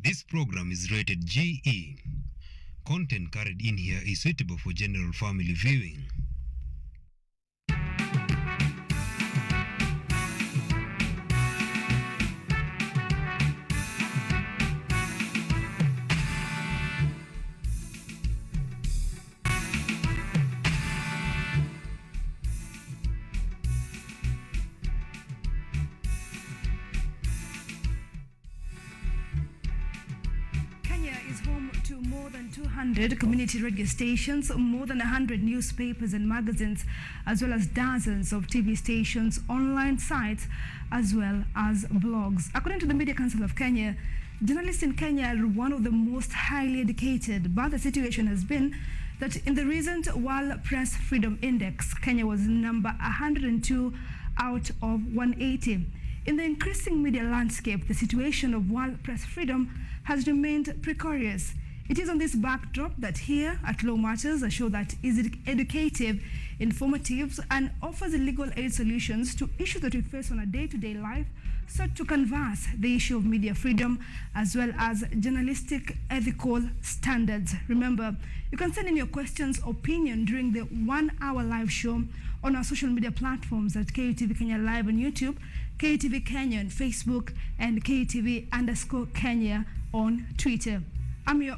This program is rated GE. Content carried in here is suitable for general family viewing. More than 200 community radio stations, more than 100 newspapers and magazines, as well as dozens of TV stations, online sites, as well as blogs. According to the Media Council of Kenya, journalists in Kenya are one of the most highly educated, but the situation has been that in the recent World Press Freedom Index, Kenya was number 102 out of 180. In the increasing media landscape, the situation of world press freedom has remained precarious. It is on this backdrop that here at Law Matters, a show that is educative, informative, and offers legal aid solutions to issues that we face on a day-to-day life, sought to canvass the issue of media freedom as well as journalistic ethical standards. Remember, you can send in your questions, opinion during the 1-hour live show on our social media platforms at KUTV Kenya Live on YouTube, KUTV Kenya on Facebook, and KUTV_Kenya on Twitter. I'm your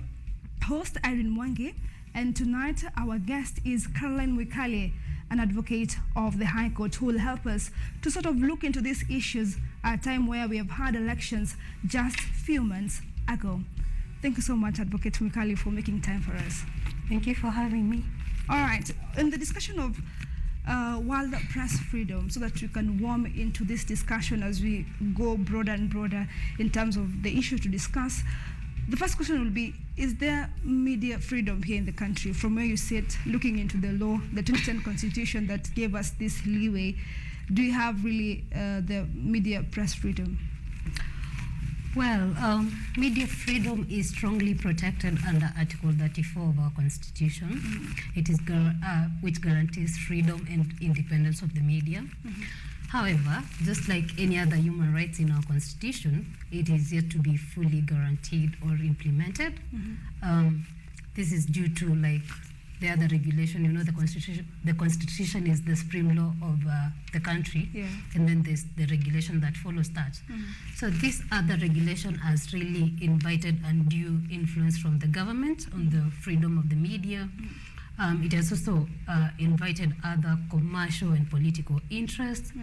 host, IRENE MWANGI, and tonight our guest is Caroline Mwikali, an advocate of the High Court, who will help us to sort of look into these issues at a time where we have had elections just a few months ago. Thank you so much, Advocate Mwikali, for making time for us. Thank you for having me. All right, in the discussion of world press freedom, so that we can warm into this discussion as we go broader and broader in terms of the issue to discuss, the first question will be, is there media freedom here in the country? From where you sit, looking into the law, the 2010 constitution that gave us this leeway, do you have really the media press freedom? Well, media freedom is strongly protected under Article 34 of our Constitution. It is which guarantees freedom and independence of the media. However, just like any other human rights in our Constitution, it is yet to be fully guaranteed or implemented. This is due to like the other regulation. You know, the Constitution is the supreme law of the country, and then there's the regulation that follows that. So this other regulation has really invited undue influence from the government on the freedom of the media. It has also invited other commercial and political interests,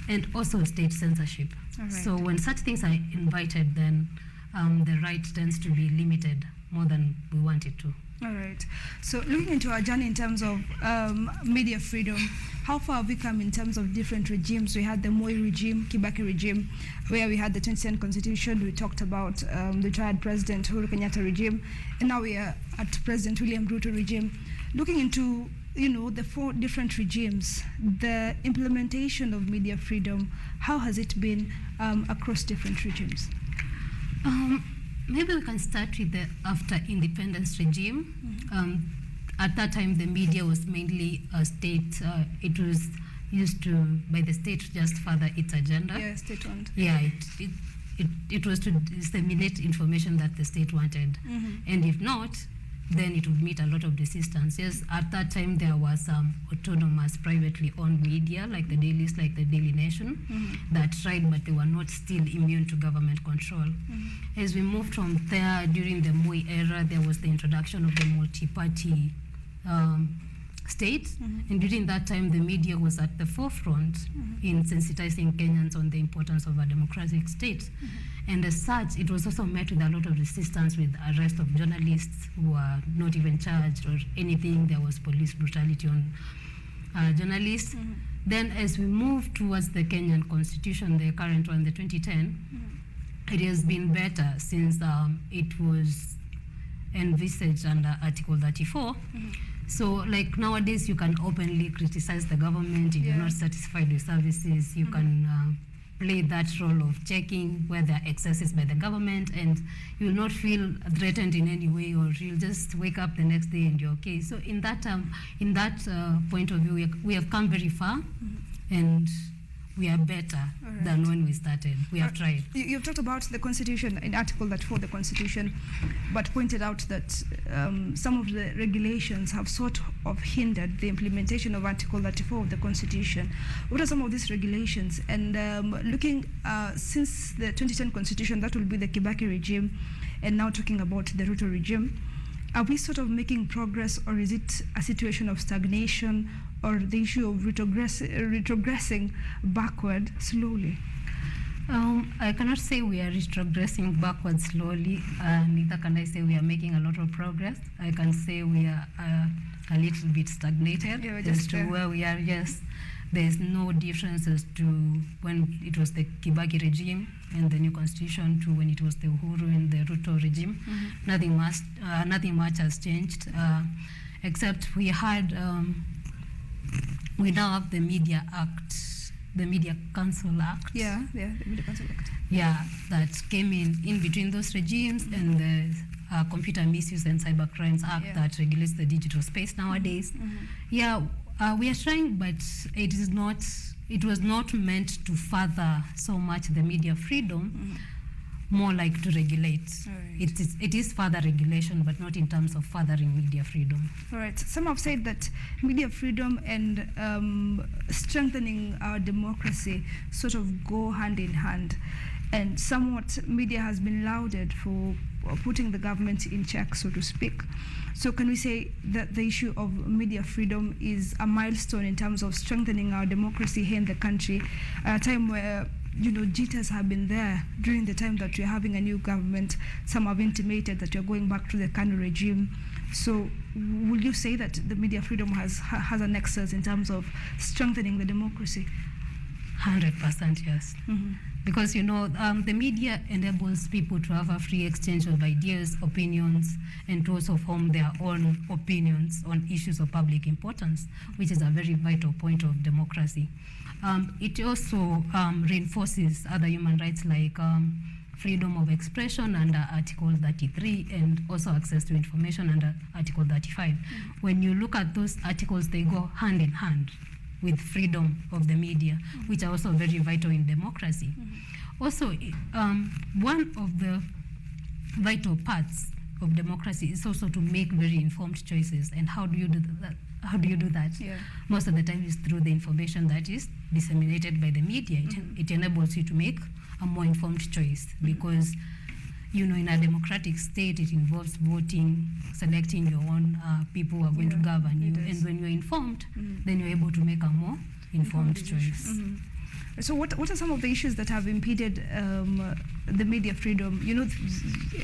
and also state censorship. Right. So when such things are invited, then the right tends to be limited more than we want it to. All right. So looking into our journey in terms of media freedom, how far have we come in terms of different regimes? We had the Moi regime, Kibaki regime, where we had the 2010 constitution. We talked about the retired President Uhuru Kenyatta regime, and now we are at President William Ruto regime. Looking into, you know, the 4 different regimes, the implementation of media freedom, how has it been across different regimes? Maybe we can start with the after independence regime. At that time, the media was mainly a state. It was used to by the state to just further its agenda. Yeah, state-owned. Yeah, it was to disseminate information that the state wanted, and if not, then it would meet a lot of resistance. Yes, at that time there was some autonomous privately owned media like the dailies, like the Daily Nation, that tried, but they were not still immune to government control. As we moved from there, during the Moi era, there was the introduction of the multi-party state, and during that time the media was at the forefront in sensitizing Kenyans on the importance of a democratic state. And as such, it was also met with a lot of resistance, with arrest of journalists who were not even charged or anything. There was police brutality on journalists. Then as we move towards the Kenyan constitution, the current one, the 2010, it has been better since it was envisaged under Article 34. So like nowadays, you can openly criticize the government if you're not satisfied with services. You can play that role of checking where there are excesses by the government, and you will not feel threatened in any way, or you'll just wake up the next day and you're okay. So in that point of view, we have come very far, and we are better than when we started. We have tried. You've talked about the Constitution, in Article 34 of the Constitution, but pointed out that some of the regulations have sort of hindered the implementation of Article 34 of the Constitution. What are some of these regulations? And looking since the 2010 Constitution, that will be the Kibaki regime, and now talking about the Ruto regime, are we sort of making progress, or is it a situation of stagnation, or the issue of retrogressing backward slowly? I cannot say we are retrogressing backward slowly, neither can I say we are making a lot of progress. I can say we are a little bit stagnated as to where we are. Yes, there's no difference as to when it was the Kibaki regime and the new constitution to when it was the Uhuru and the Ruto regime. Nothing much has changed, except we had we now have the Media Act, the Media Council Act. The Media Council Act. Yeah, that came in between those regimes, and the Computer Misuse and Cybercrimes Act that regulates the digital space nowadays. Yeah, we are trying, but it was not meant to further so much the media freedom, more like to regulate. It is further regulation, but not in terms of furthering media freedom. All right. Some have said that media freedom and strengthening our democracy sort of go hand in hand, and somewhat media has been lauded for putting the government in check, so to speak. So can we say that the issue of media freedom is a milestone in terms of strengthening our democracy here in the country, at a time where jitters have been there during the time that we're having a new government? Some have intimated that we're going back to the Kanu regime. So would you say that the media freedom has a nexus in terms of strengthening the democracy? 100% yes. Because the media enables people to have a free exchange of ideas, opinions, and to also form their own opinions on issues of public importance, which is a very vital point of democracy. It also reinforces other human rights like freedom of expression under Article 33, and also access to information under Article 35. When you look at those articles, they go hand in hand with freedom of the media, which are also very vital in democracy. Also, one of the vital parts of democracy is also to make very informed choices. And how do you do that? Most of the time is through the information that is disseminated by the media. It enables you to make a more informed choice, because in a democratic state, it involves voting, selecting your own people who are going to govern you. And when you're informed, then you're able to make a more informed choice. So what are some of the issues that have impeded the media freedom?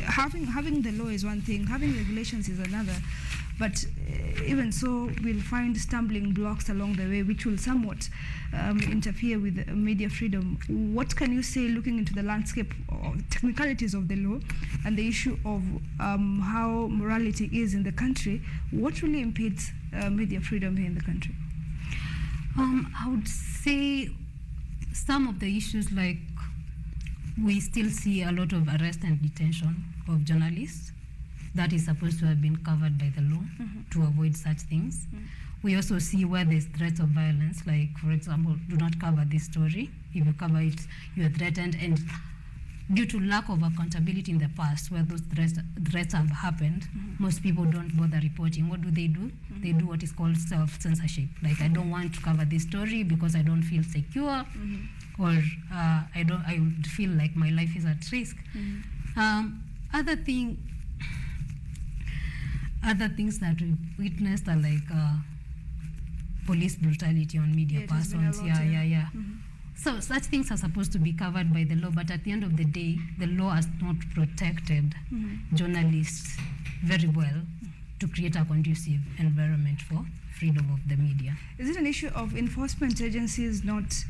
Having the law is one thing, having regulations is another. But even so, we'll find stumbling blocks along the way, which will somewhat interfere with media freedom. What can you say, looking into the landscape of technicalities of the law and the issue of how morality is in the country? What really impedes media freedom here in the country? I would say some of the issues, like we still see a lot of arrest and detention of journalists. That is supposed to have been covered by the law to avoid such things. We also see where there's threats of violence, like, for example, do not cover this story. If you cover it, you are threatened. And due to lack of accountability in the past, where those threats have happened, most people don't bother reporting. What do? They do what is called self-censorship. Like, I don't want to cover this story because I don't feel secure, or I would feel like my life is at risk. Other things that we've witnessed are like police brutality on media persons. So such things are supposed to be covered by the law, but at the end of the day, the law has not protected journalists very well to create a conducive environment for freedom of the media. Is it an issue of enforcement agencies not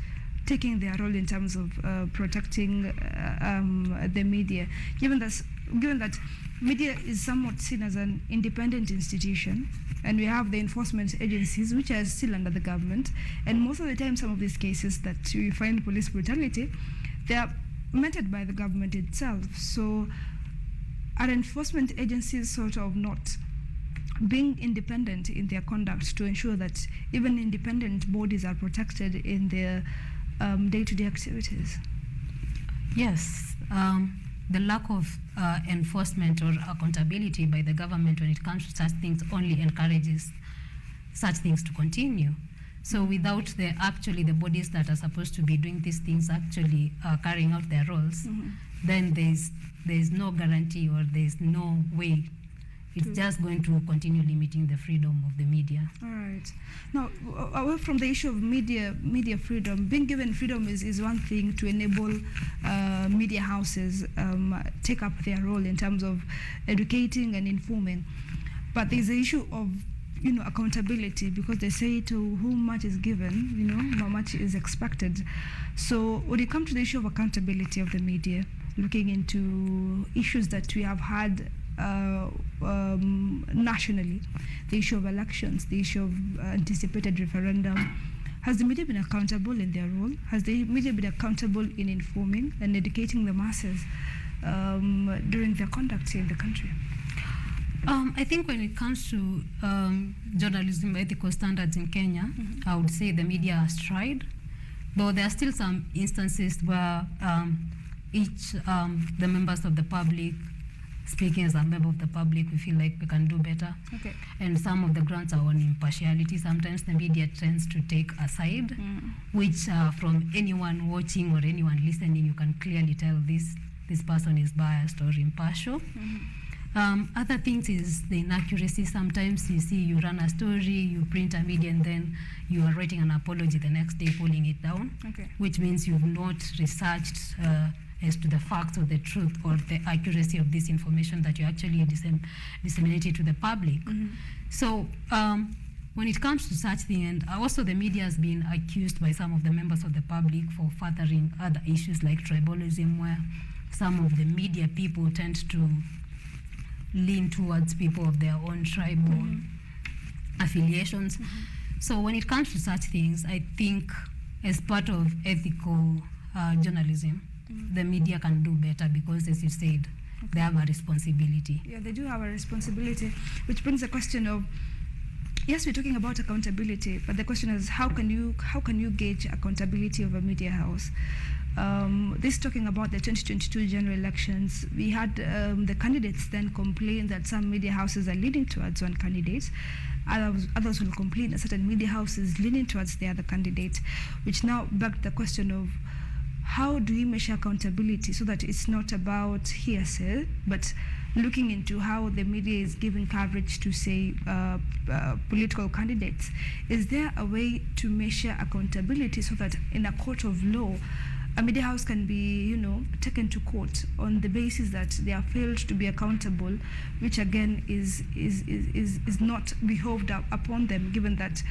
taking their role in terms of protecting the media, given that media is somewhat seen as an independent institution, and we have the enforcement agencies which are still under the government, and most of the time some of these cases that we find police brutality, they are meted by the government itself. So are enforcement agencies sort of not being independent in their conduct to ensure that even independent bodies are protected in their day-to-day activities? Yes, the lack of enforcement or accountability by the government when it comes to such things only encourages such things to continue. So without the bodies that are supposed to be doing these things actually carrying out their roles, then there's no guarantee or there's no way. It's just going to continue limiting the freedom of the media. All right. Now, away from the issue of media freedom, being given freedom is one thing to enable media houses take up their role in terms of educating and informing. But there's the issue of accountability, because they say to whom much is given, how much is expected. So when it comes to the issue of accountability of the media, looking into issues that we have had nationally, the issue of elections, the issue of anticipated referendum, has the media been accountable in their role? Has the media been accountable in informing and educating the masses during their conduct here in the country? I think when it comes to journalism ethical standards in Kenya, I would say the media has tried, though there are still some instances where the members of the public, speaking as a member of the public, we feel like we can do better. Okay. And some of the grounds are on impartiality. Sometimes the media tends to take a side, which from anyone watching or anyone listening, you can clearly tell this person is biased or impartial. Other things is the inaccuracy. Sometimes you see you run a story, you print a media, and then you are writing an apology the next day, pulling it down, which means you've not researched as to the facts or the truth or the accuracy of this information that you actually disseminated to the public. So when it comes to such thing, and also the media has been accused by some of the members of the public for furthering other issues like tribalism, where some of the media people tend to lean towards people of their own tribal affiliations. So when it comes to such things, I think as part of ethical journalism, the media can do better because, as you said, they have a responsibility. Yeah, they do have a responsibility, which brings the question of, yes, we're talking about accountability, but the question is, how can you gauge accountability of a media house? This talking about the 2022 general elections, we had the candidates then complain that some media houses are leaning towards one candidate. Others will complain that certain media houses leaning towards the other candidate, which now begs the question of, how do we measure accountability so that it's not about hearsay, but looking into how the media is giving coverage to, say, political candidates? Is there a way to measure accountability so that in a court of law, a media house can be, taken to court on the basis that they are failed to be accountable, which again is not behoved upon them, given that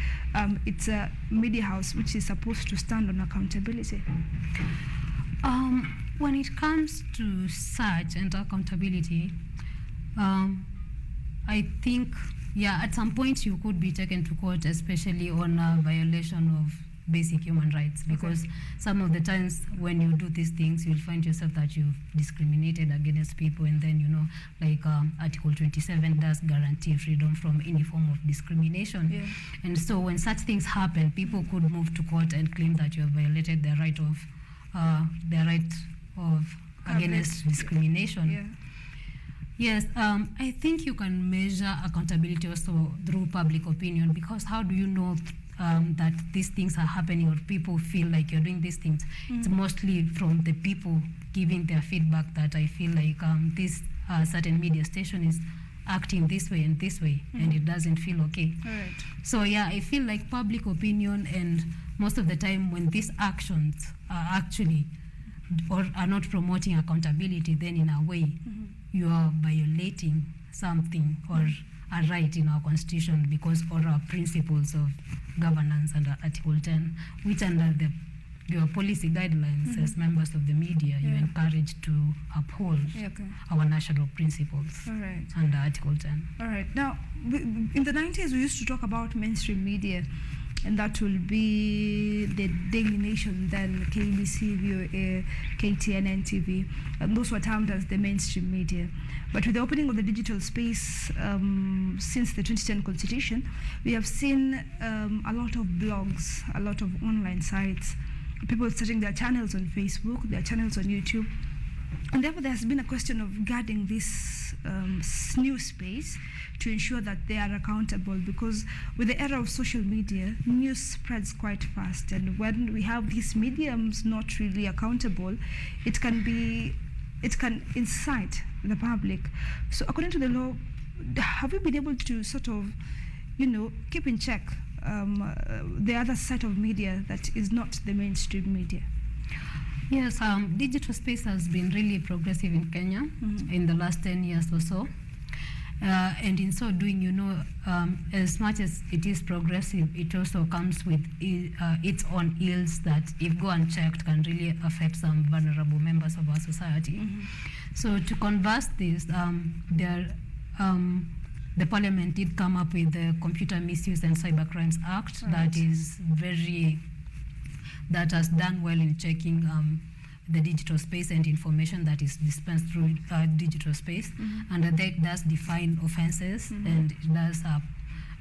it's a media house which is supposed to stand on accountability? When it comes to such and accountability, I think, at some point you could be taken to court, especially on a violation of basic human rights, because some of the times when you do these things, you'll find yourself that you've discriminated against people, and then, Article 27 does guarantee freedom from any form of discrimination. And so when such things happen, people could move to court and claim that you have violated their right of against discrimination. Yes, I think you can measure accountability also through public opinion, because how do you know that these things are happening or people feel like you're doing these things? It's mostly from the people giving their feedback that I feel like this certain media station is acting this way and this way, and it doesn't feel okay. So I feel like public opinion, and most of the time when these actions are actually or are not promoting accountability, then in a way you are violating something or a right in our constitution, because all our principles of governance under Article 10, which under your policy guidelines as members of the media, you're encouraged to uphold our national principles under Article 10. All right. Now, in the 90s, we used to talk about mainstream media, and that will be the Daily Nation, then KBC, VOA, KTN, NTV, and those were termed as the mainstream media. But with the opening of the digital space since the 2010 Constitution, we have seen a lot of blogs, a lot of online sites people starting their channels on Facebook, their channels on YouTube. And therefore, there has been a question of guarding this new space to ensure that they are accountable, because with the era of social media, news spreads quite fast. And when we have these mediums not really accountable, it can incite the public. So according to the law, have you been able to sort of, keep in check the other side of media that is not the mainstream media? Yes, digital space has been really progressive in Kenya in the last 10 years or so. And in so doing, as much as it is progressive, it also comes with its own ills that, if go unchecked, can really affect some vulnerable members of our society. So to converse this, the Parliament did come up with the Computer Misuse and Cybercrimes Act that has done well in checking the digital space and information that is dispensed through digital space. And that does define offenses, and it does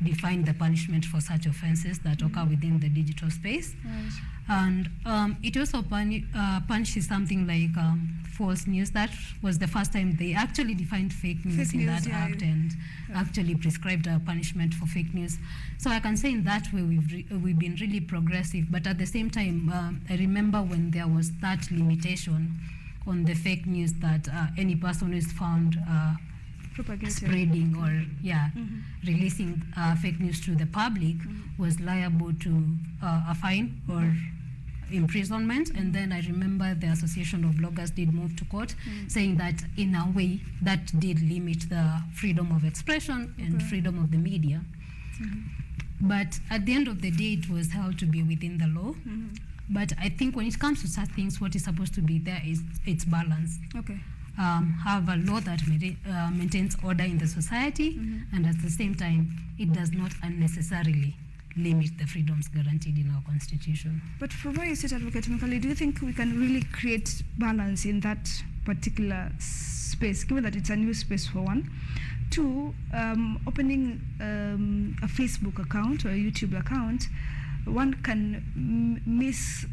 define the punishment for such offenses that occur within the digital space. And it also punishes something like false news. That was the first time they actually defined fake news in that act, and actually prescribed a punishment for fake news. So I can say in that way we've been really progressive. But at the same time, I remember when there was that limitation on the fake news, that any person who is found spreading or releasing fake news to the public was liable to a fine or imprisonment. And then I remember the Association of Bloggers did move to court, saying that in a way that did limit the freedom of expression and freedom of the media. But at the end of the day, it was held to be within the law. But I think when it comes to such things, what is supposed to be there is its balance. Have a law that maintains order in the society, and at the same time, it does not unnecessarily limit the freedoms guaranteed in our constitution. But from where you sit, Advocate Mikali, do you think we can really create balance in that particular space, given that it's a new space for one? Two, opening a Facebook account or a YouTube account, one can miss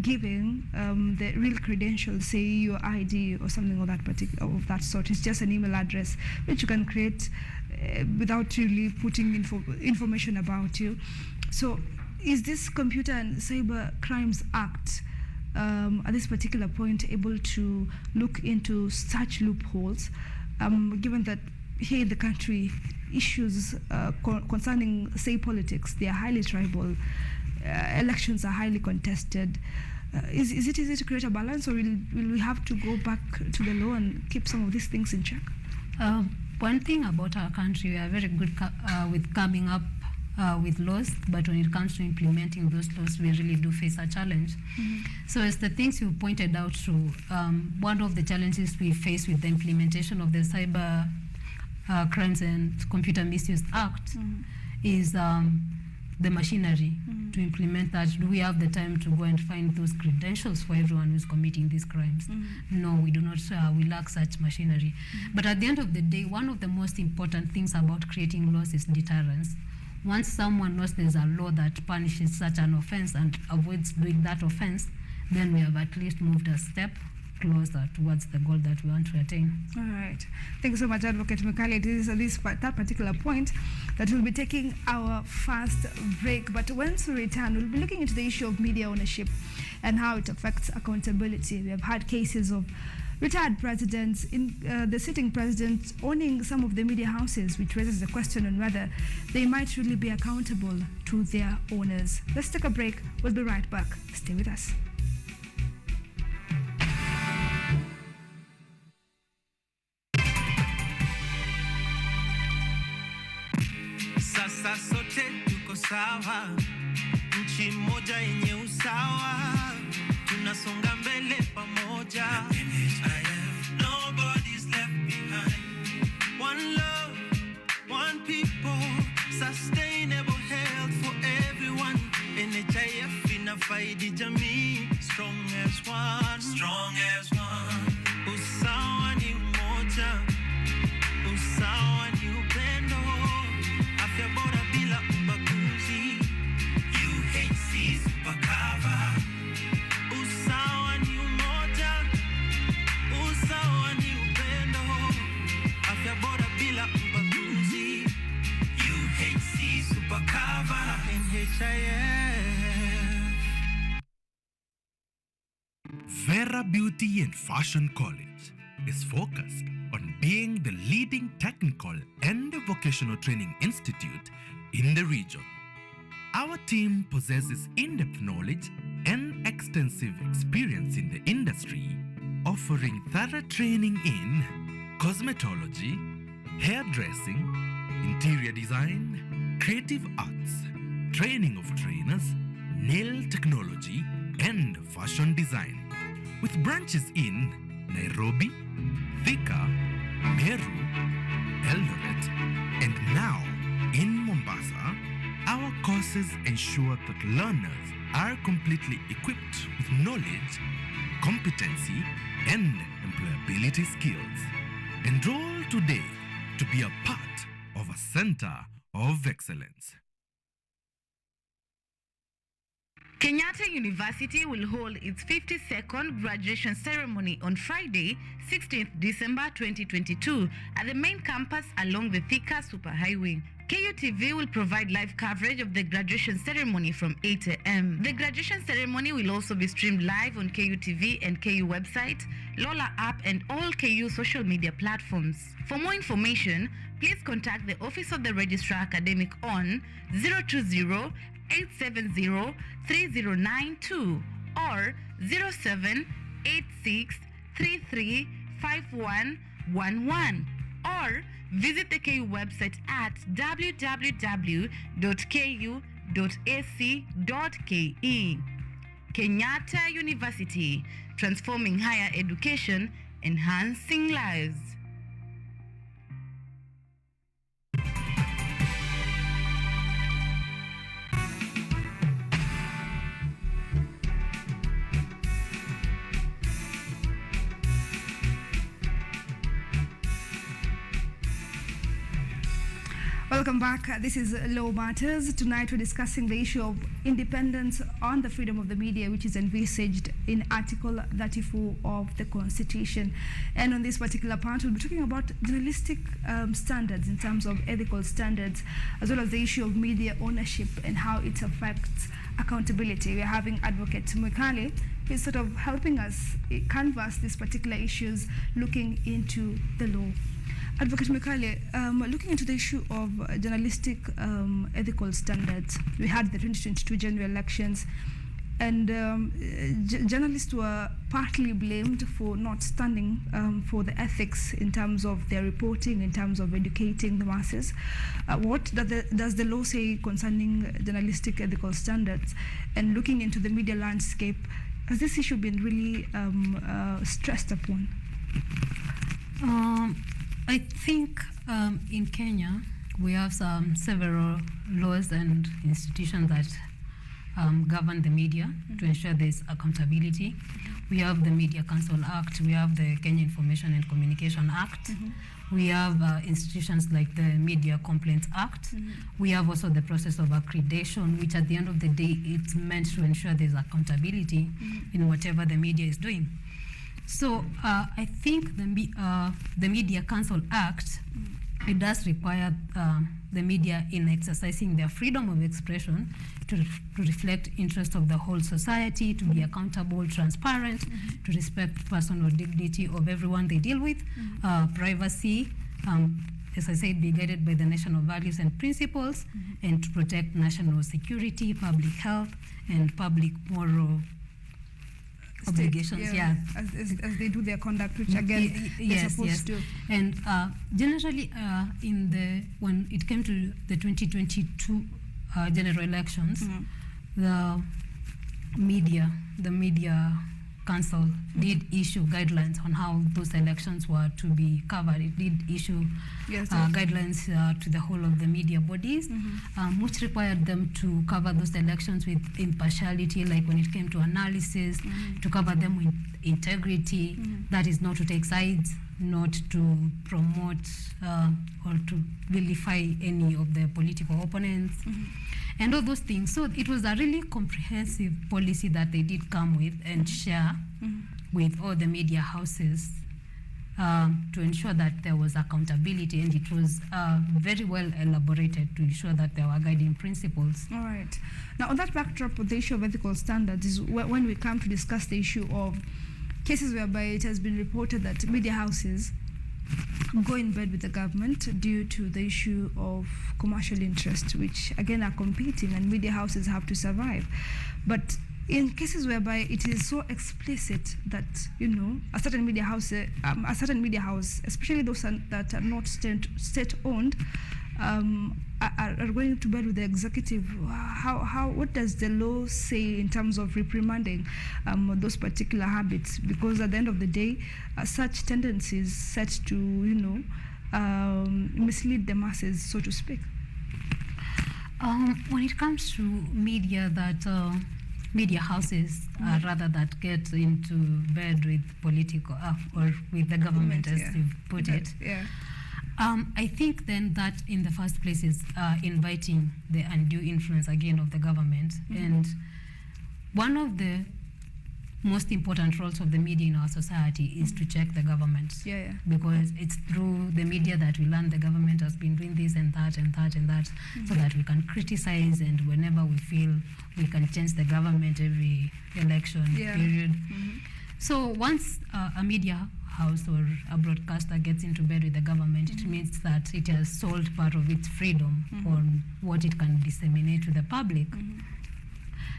giving the real credentials, say your ID or something of that sort. It's just an email address which you can create without really putting information about you. So is this Computer and Cyber Crimes Act at this particular point able to look into such loopholes, given that here in the country, issues concerning, say, politics, they are highly tribal, elections are highly contested. Is it easy to create a balance, or will we have to go back to the law and keep some of these things in check? One thing about our country, we are very good with coming up with laws, but when it comes to implementing those laws, we really do face a challenge. So as the things you pointed out to, one of the challenges we face with the implementation of the Cyber Crimes and Computer Misuse Act is the machinery to implement that. Do we have the time to go and find those credentials for everyone who's committing these crimes? No, we do not. We lack such machinery. But at the end of the day, one of the most important things about creating laws is deterrence. Once someone knows there's a law that punishes such an offense and avoids doing that offense, then we have at least moved a step closer towards the goal that we want to attain. All right. Thank you so much, Advocate Mikali. It is that particular point that we'll be taking our first break. But once we return, we'll be looking into the issue of media ownership and how it affects accountability. We have had cases of retired presidents, the sitting president owning some of the media houses, which raises the question on whether they might really be accountable to their owners. Let's take a break. We'll be right back. Stay with us. Sasa sote tuko sawa, nchi moja yenye usawa, tunasonga mbele pamoja. Nobody's left behind. One love, one people, sustainable health for everyone. NHIF inafaidi jamii, strong as one, strong as one. Usawa ni umoja, usawa ni upendo. Afya bora bila ubaguzi. UHC Supercover. Vera Beauty and Fashion College is focused on being the leading technical and vocational training institute in the region. Our team possesses in-depth knowledge and extensive experience in the industry, offering thorough training in cosmetology, hairdressing, interior design, creative arts, training of trainers, nail technology, and fashion design. With branches in Nairobi, Thika, Meru, Eldoret, and now in Mombasa, our courses ensure that learners are completely equipped with knowledge, competency, and employability skills. Enroll today to be a part of a center of excellence. Kenyatta University will hold its 52nd graduation ceremony on Friday, 16th December 2022 at the main campus along the Thika Superhighway. KUTV will provide live coverage of the graduation ceremony from 8 a.m. The graduation ceremony will also be streamed live on KUTV and KU website, Lola app, and all KU social media platforms. For more information, please contact the Office of the Registrar Academic on 020-870-3092 or 0786335111 or visit the KU website at www.ku.ac.ke. Kenyatta University, transforming higher education, enhancing lives. Welcome back. This is Law Matters. Tonight we're discussing the issue of independence on the freedom of the media, which is envisaged in Article 34 of the Constitution. And on this particular part, we'll be talking about journalistic standards in terms of ethical standards, as well as the issue of media ownership and how it affects accountability. We're having Advocate Mwikali, who's sort of helping us canvass these particular issues, looking into the law. Advocate Mwikali, looking into the issue of journalistic ethical standards, we had the 2022 general elections, and journalists were partly blamed for not standing for the ethics in terms of their reporting, in terms of educating the masses. What does the law say concerning journalistic ethical standards? And looking into the media landscape, has this issue been really stressed upon? I think in Kenya, we have several laws and institutions that govern the media to ensure there's accountability. We have the Media Council Act, we have the Kenya Information and Communication Act, we have institutions like the Media Complaints Act, we have also the process of accreditation, which at the end of the day, it's meant to ensure there's accountability in whatever the media is doing. So I think the Media Council Act, it does require the media in exercising their freedom of expression to reflect interest of the whole society, to be accountable, transparent, to respect personal dignity of everyone they deal with, privacy, as I said, be guided by the national values and principles, and to protect national security, public health, and public moral obligations, as they do their conduct, which again they're supposed to. And generally, when it came to the 2022 general elections, the Media Council did issue guidelines on how those elections were to be covered. It did issue guidelines to the whole of the media bodies, which required them to cover those elections with impartiality, like when it came to analysis, to cover them with integrity, that is not to take sides, not to promote or to vilify any of the political opponents, and all those things. So it was a really comprehensive policy that they did come with and share with all the media houses to ensure that there was accountability, and it was very well elaborated to ensure that there were guiding principles. All right. Now, on that backdrop of the issue of ethical standards is when we come to discuss the issue of cases whereby it has been reported that media houses go in bed with the government due to the issue of commercial interests, which again are competing, and media houses have to survive. But in cases whereby it is so explicit that, you know, a certain media house, especially those that are not state-owned, are going to bed with the executive, what does the law say in terms of reprimanding those particular habits? Because at the end of the day, such tendencies set to, you know, mislead the masses, so to speak. When it comes to media that media houses rather that get into bed with political or with the government, as you've put it. Yeah. I think then that in the first place is inviting the undue influence again of the government. And one of the most important roles of the media in our society is to check the government. Yeah. Because it's through the media that we learn the government has been doing this and that and that and that, so that we can criticize, and whenever we feel we can change the government every election period. So once a media house or a broadcaster gets into bed with the government, it means that it has sold part of its freedom on what it can disseminate to the public.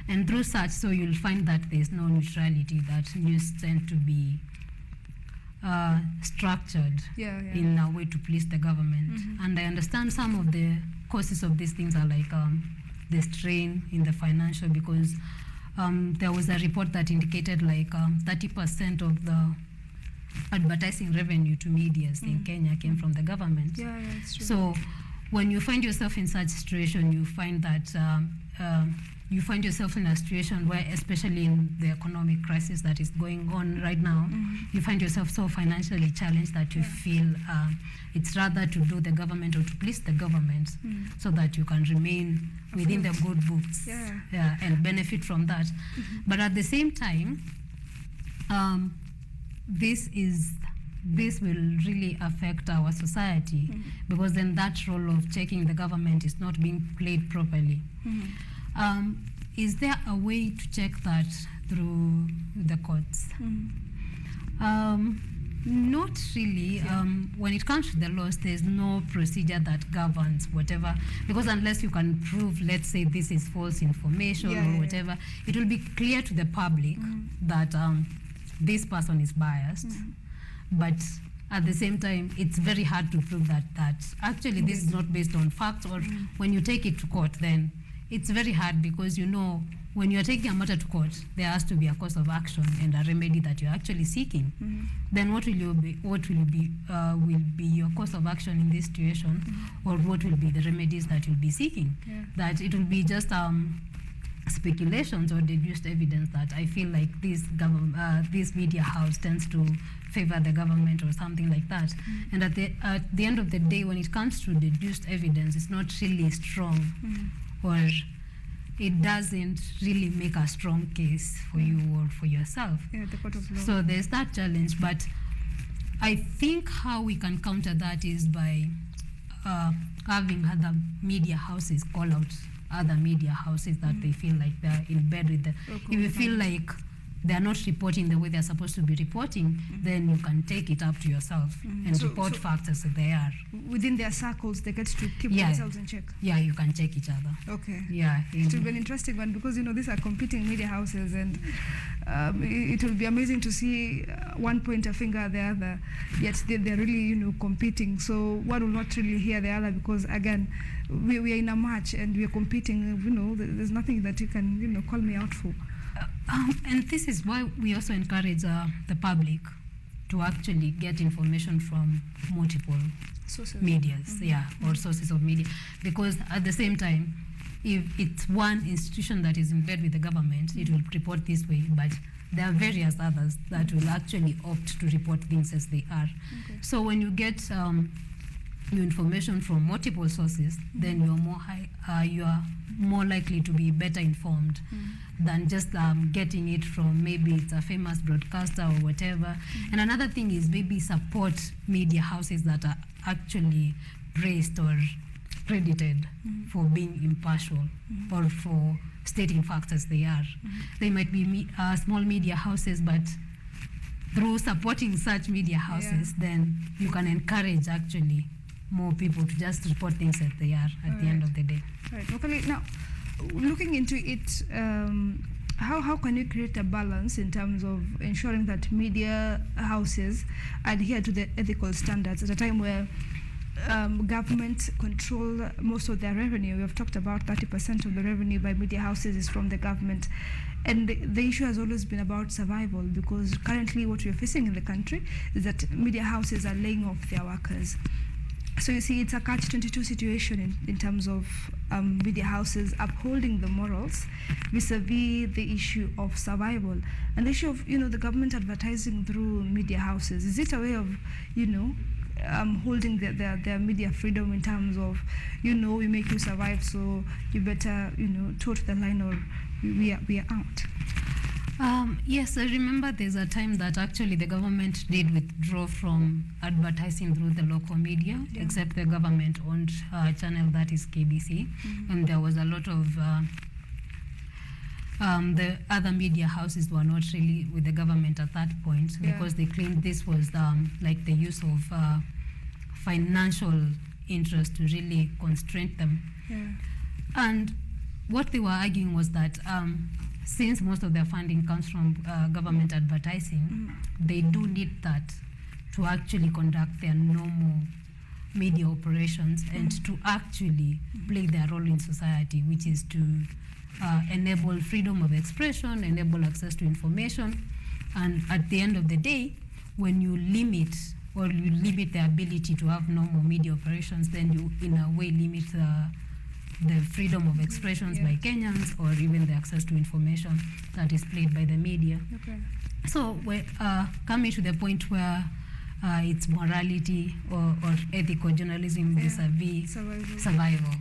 And through such, so you'll find that there's no neutrality, that news tend to be structured in a way to please the government. And I understand some of the causes of these things are like the strain in the financial, because there was a report that indicated like 30% of the advertising revenue to medias in Kenya came from the government. Yeah, it's true. So when you find yourself in such situation, you find that you find yourself in a situation where, especially in the economic crisis that is going on right now, you find yourself so financially challenged that you feel it's rather to do the government or to please the government so that you can remain within the good books and benefit from that. But at the same time, this will really affect our society, because then that role of checking the government is not being played properly. Is there a way to check that through the courts? Not really. When it comes to the laws, there's no procedure that governs whatever, because unless you can prove, let's say, this is false information or whatever, it will be clear to the public that this person is biased. But at the same time, it's very hard to prove that actually this is not based on facts, or when you take it to court, then it's very hard, because, you know, when you're taking a matter to court, there has to be a course of action and a remedy that you're actually seeking. Then what will be your course of action in this situation, or what will be the remedies that you'll be seeking? That it will be just speculations or deduced evidence that I feel like this media house tends to favor the government or something like that. And at the end of the day, when it comes to deduced evidence, it's not really strong, or it doesn't really make a strong case for you or for yourself. The court of law. So there's that challenge, but I think how we can counter that is by having other media houses call out other media houses that they feel like they're in bed with. If you feel like they're not reporting the way they're supposed to be reporting, then you can take it up to yourself and report facts as they are. Within their circles, they get to keep themselves in check. Yeah, you can check each other. Okay. Yeah. It will be an interesting one, because, you know, these are competing media houses, and it will be amazing to see one point a finger at the other, yet they're really, you know, competing. So one will not really hear the other, because, again, we are in a match and we are competing. You know, there's nothing that you can, you know, call me out for. And this is why we also encourage the public to actually get information from multiple medias, or sources of media. Because at the same time, if it's one institution that is in bed with the government, it will report this way, but there are various others that will actually opt to report things as they are. So when you get your information from multiple sources, then you're more likely to be better informed than just getting it from maybe it's a famous broadcaster or whatever. And another thing is maybe support media houses that are actually praised or credited for being impartial or for stating facts as they are. They might be small media houses, but through supporting such media houses, then you can encourage actually more people to just report things as they are at the end of the day. Right. Okay. Now, looking into it, how can you create a balance in terms of ensuring that media houses adhere to the ethical standards at a time where government control most of their revenue? We have talked about 30% of the revenue by media houses is from the government. And the issue has always been about survival, because currently what we're facing in the country is that media houses are laying off their workers. So you see, it's a catch-22 situation in terms of media houses upholding the morals vis-a-vis the issue of survival. And the issue of, the government advertising through media houses, is it a way of, holding their media freedom in terms of, we make you survive, so you better, tote the line, or we are out? Yes, I remember there's a time that actually the government did withdraw from advertising through the local media, except the government owned a channel that is KBC, and there was a lot of the other media houses were not really with the government at that point, because they claimed this was like the use of financial interest to really constrain them. And what they were arguing was that since most of their funding comes from government advertising, they do need that to actually conduct their normal media operations and to actually play their role in society, which is to enable freedom of expression, enable access to information. And at the end of the day, when you limit the ability to have normal media operations, then you in a way limit the freedom of expressions by Kenyans, or even the access to information that is played by the media. So we're coming to the point where it's morality or ethical journalism vis-a-vis survival.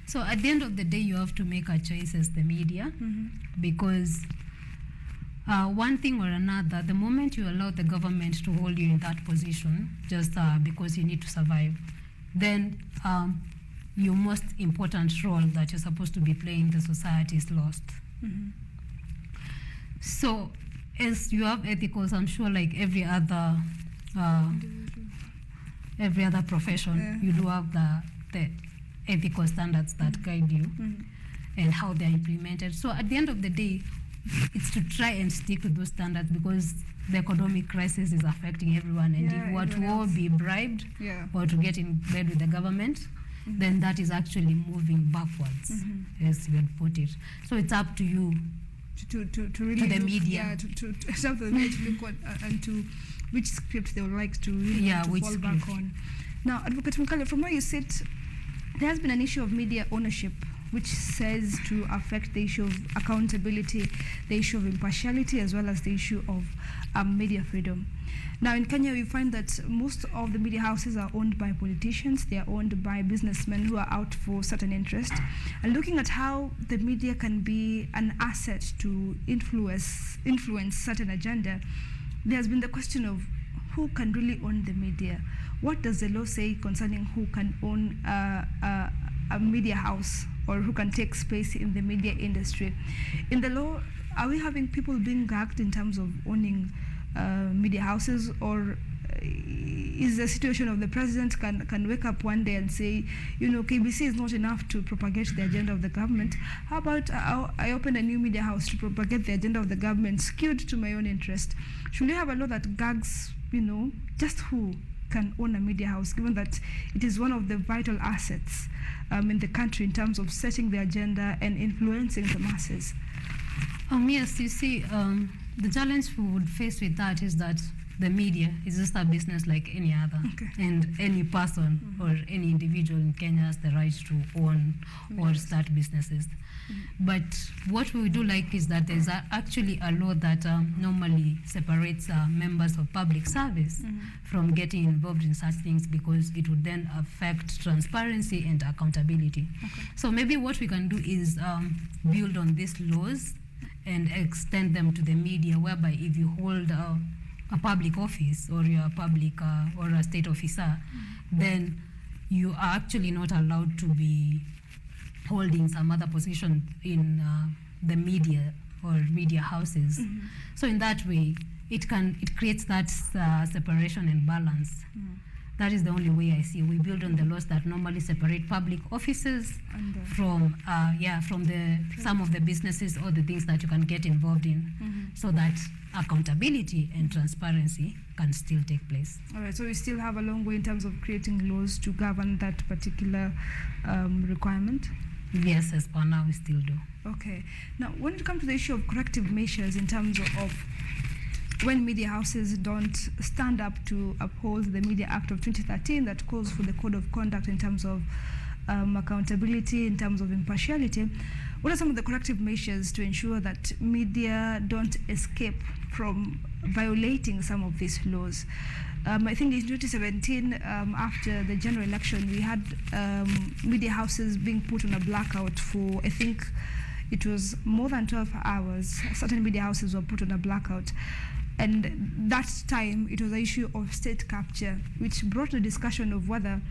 So at the end of the day, you have to make a choice as the media, because one thing or another, the moment you allow the government to hold you in that position just because you need to survive, then your most important role that you're supposed to be playing in the society is lost. So as you have ethicals, I'm sure like every other profession, you do have the ethical standards that guide you and how they're implemented. So at the end of the day, it's to try and stick to those standards, because the economic crisis is affecting everyone, and if we were to all be bribed or to get in bed with the government, then that is actually moving backwards, as you had put it. So it's up to you, to really the media, it's up to the media to look on and to which script they would like to really to fall back on. Now, Advocate Mkale, from where you sit, there has been an issue of media ownership, which says to affect the issue of accountability, the issue of impartiality, as well as the issue of media freedom. Now in Kenya, we find that most of the media houses are owned by politicians. They are owned by businessmen who are out for certain interest. And looking at how the media can be an asset to influence certain agenda, there has been the question of who can really own the media. What does the law say concerning who can own a media house, or who can take space in the media industry? In the law, are we having people being gagged in terms of owning media houses, or is the situation of the president can wake up one day and say, KBC is not enough to propagate the agenda of the government. How about I open a new media house to propagate the agenda of the government skewed to my own interest? Should we have a law that gags, just who can own a media house, given that it is one of the vital assets in the country in terms of setting the agenda and influencing the masses? Yes, you see, The challenge we would face with that is that the media is just a business like any other. Okay. And any person or any individual in Kenya has the right to own or start businesses. But what we do like is that there's actually a law that normally separates members of public service from getting involved in such things, because it would then affect transparency and accountability. Okay. So maybe what we can do is build on these laws and extend them to the media, whereby if you hold a public office or you're a public or a state officer, then you are actually not allowed to be holding some other position in the media or media houses. So in that way, it creates that separation and balance. That is the only way I see. We build on the laws that normally separate public offices from some of the businesses or the things that you can get involved in, so that accountability and transparency can still take place. All right, so we still have a long way in terms of creating laws to govern that particular requirement? Yes, as per now, we still do. Okay. Now, when it comes to the issue of corrective measures in terms of when media houses don't stand up to uphold the Media Act of 2013 that calls for the code of conduct in terms of accountability, in terms of impartiality, what are some of the corrective measures to ensure that media don't escape from violating some of these laws? I think in 2017, after the general election, we had media houses being put on a blackout for, I think it was more than 12 hours. Certain media houses were put on a blackout. And that time, it was an issue of state capture, which brought the discussion of whether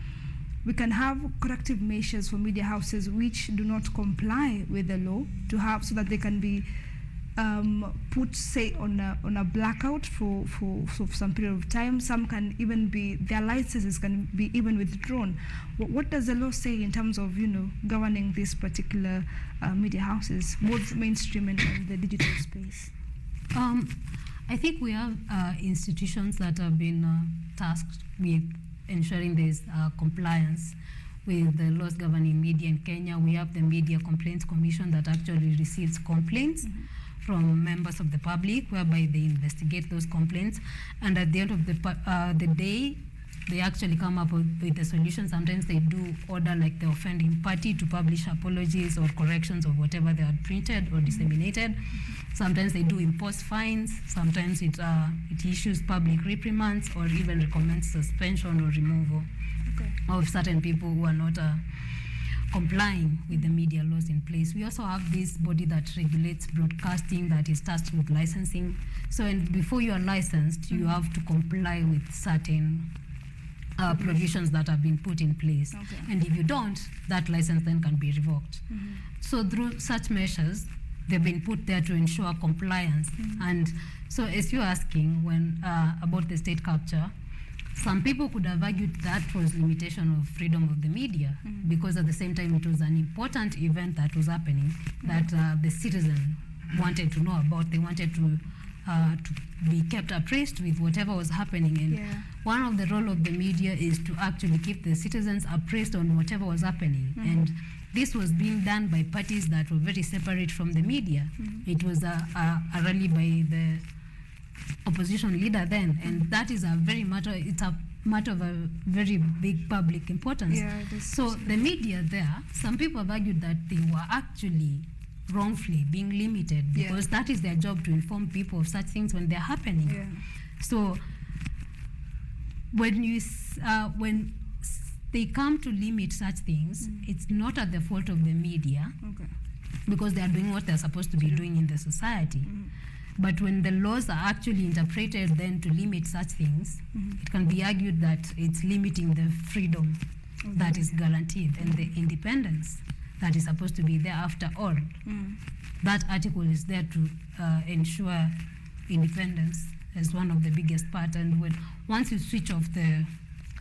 we can have corrective measures for media houses which do not comply with the law, to have so that they can be put, say, on a blackout for some period of time. Some can even be, their licenses can be even withdrawn. What does the law say in terms of, governing these particular media houses, both mainstream and the digital space? I think we have institutions that have been tasked with ensuring there's compliance with the laws governing media in Kenya. We have the Media Complaints Commission that actually receives complaints from members of the public, whereby they investigate those complaints, and at the end of the day, they actually come up with a solution. Sometimes they do order like the offending party to publish apologies or corrections of whatever they had printed or disseminated. Sometimes they do impose fines. Sometimes it issues public reprimands or even recommends suspension or removal of certain people who are not complying with the media laws in place. We also have this body that regulates broadcasting that is tasked with licensing. So before you are licensed, you have to comply with certain provisions that have been put in place. And if you don't, that license then can be revoked. So through such measures, they've been put there to ensure compliance. And so as you're asking about the state capture, some people could have argued that was limitation of freedom of the media, because at the same time it was an important event that was happening that the citizen wanted to know about. They wanted to be kept appraised with whatever was happening. And one of the role of the media is to actually keep the citizens appraised on whatever was happening. And this was being done by parties that were very separate from the media. It was a rally by the opposition leader then, and that is it's a matter of a very big public importance. So the media there, some people have argued that they were actually wrongfully being limited, because that is their job, to inform people of such things when they're happening. So when they come to limit such things, it's not at the fault of the media, because they are doing what they're supposed to be doing in the society. But when the laws are actually interpreted then to limit such things, it can be argued that it's limiting the freedom that is guaranteed and the independence that is supposed to be there. After all, that article is there to ensure independence as one of the biggest part. And once you switch off the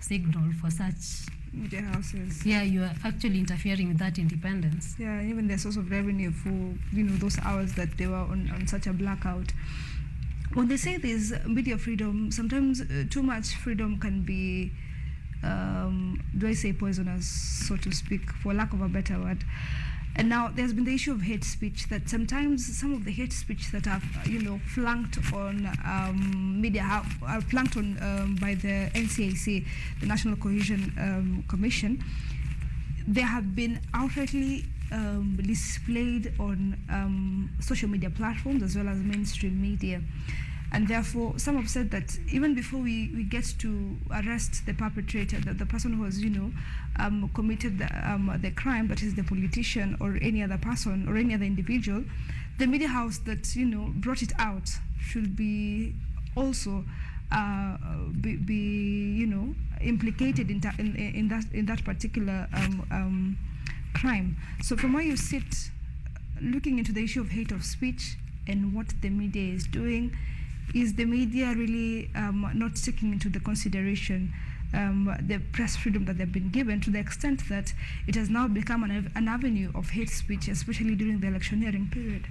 signal for such media houses, you are actually interfering with that independence. Even the source of revenue for those hours that they were on such a blackout. When they say there's media freedom, sometimes too much freedom can be do I say poisonous, so to speak, for lack of a better word. And now there's been the issue of hate speech, that sometimes some of the hate speech that are, flanked on media are flanked on by the NCAC, the National Cohesion Commission. They have been outrightly displayed on social media platforms as well as mainstream media. And therefore, some have said that even before we get to arrest the perpetrator, the person who has, committed the crime, that is the politician or any other person or any other individual, the media house that, brought it out should be also be implicated in that particular crime. So from where you sit, looking into the issue of hate of speech and what the media is doing, is the media really not taking into the consideration the press freedom that they've been given, to the extent that it has now become an avenue of hate speech, especially during the electioneering period?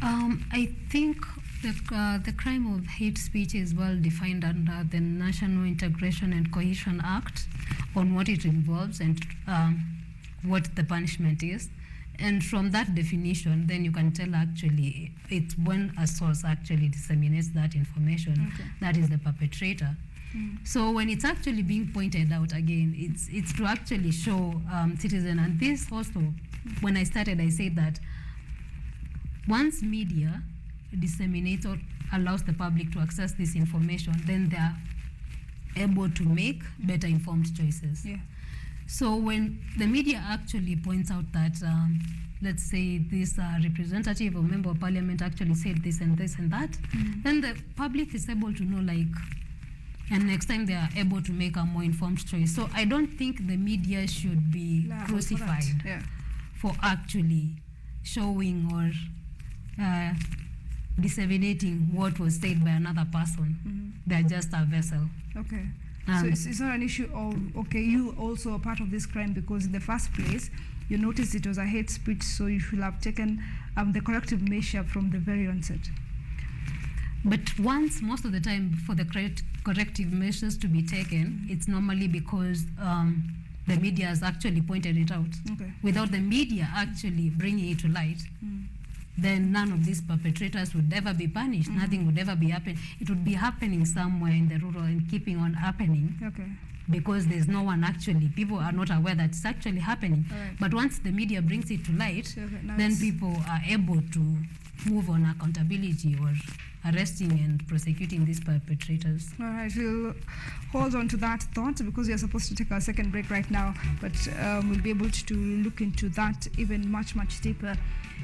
I think the crime of hate speech is well defined under the National Integration and Cohesion Act on what it involves and what the punishment is. And from that definition, then you can tell actually it's when a source actually disseminates that information, that is the perpetrator. So when it's actually being pointed out again, it's to actually show citizen. And this also, when I started, I said that once media disseminates or allows the public to access this information, then they're able to make better informed choices. Yeah. So when the media actually points out that, let's say this representative or member of parliament actually said this and this and that, then the public is able to know, and next time they are able to make a more informed choice. So I don't think the media should be crucified for actually showing or disseminating what was said by another person. They're just a vessel. Okay. So it's not an issue of, you also are part of this crime because in the first place, you noticed it was a hate speech, so you should have taken the corrective measure from the very onset. But most of the time, for the corrective measures to be taken, it's normally because the media has actually pointed it out. Without the media actually bringing it to light, then none of these perpetrators would ever be punished. Nothing would ever be happening. It would be happening somewhere in the rural and keeping on happening. Because there's no one actually, people are not aware that it's actually happening. But once the media brings it to light, then people are able to move on accountability or arresting and prosecuting these perpetrators. All right, we'll hold on to that thought because we are supposed to take our second break right now, but we'll be able to look into that even much, much deeper.